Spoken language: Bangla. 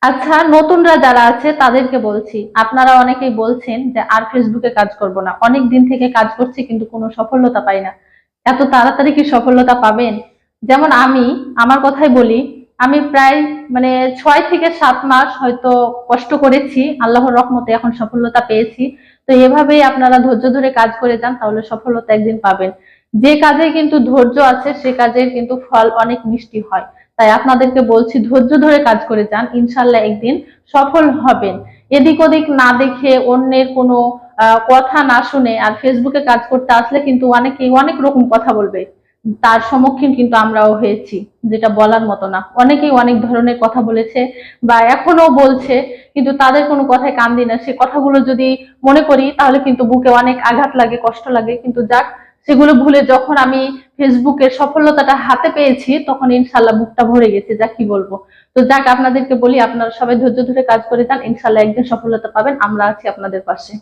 আচ্ছা, নতুনরা যারা আছে তাদেরকে বলছি, আপনারা অনেকেই বলছেন যে আর ফেসবুকে কাজ করব না, অনেক দিন থেকে কাজ করছি কিন্তু কোনো সফলতা পাই না। এত তাড়াতাড়ি কি সফলতা পাবেন? যেমন আমি আমার কথাই বলি, আমি প্রায় মানে 6 থেকে 7 মাস হয়তো কষ্ট করেছি, আল্লাহর রহমতে এখন সফলতা পেয়েছি। তো এভাবেই আপনারা ধৈর্য ধরে কাজ করে যান, তাহলে সফলতা একদিন পাবেন। যে কাজে কিন্তু ধৈর্য আছে সে কাজের কিন্তু ফল অনেক মিষ্টি হয়। তাই আপনাদেরকে বলছি, ধৈর্য ধরে কাজ করে যান, ইনশাল্লাহ একদিন সফল হবেন। এদিক ওদিক না দেখে, অন্যের কোনো কথা না শুনে আর ফেসবুকে কাজ করতে আসলে কিন্তু অনেকেই অনেক রকম কথা বলবে। তার সম্মুখীন কিন্তু আমরাও হয়েছি, যেটা বলার মতো না। অনেকেই অনেক ধরনের কথা বলেছে বা এখনো বলছে, কিন্তু তাদের কোনো কথায় কান দিই না। সে কথাগুলো যদি মনে করি তাহলে কিন্তু বুকে অনেক আঘাত লাগে, কষ্ট লাগে। কিন্তু যাক, সেগুলো ভুলে যখন আমি ফেসবুকের সফলতাটা হাতে পেয়েছি তখন ইনশাল্লাহ বুকটা ভরে গেছে, যা কি বলবো। তো যাক, আপনাদেরকে বলি, আপনারা সবাই ধৈর্য ধরে কাজ করে যান, ইনশাল্লাহ একদিন সফলতা পাবেন, আমরা আছি আপনাদের পাশে।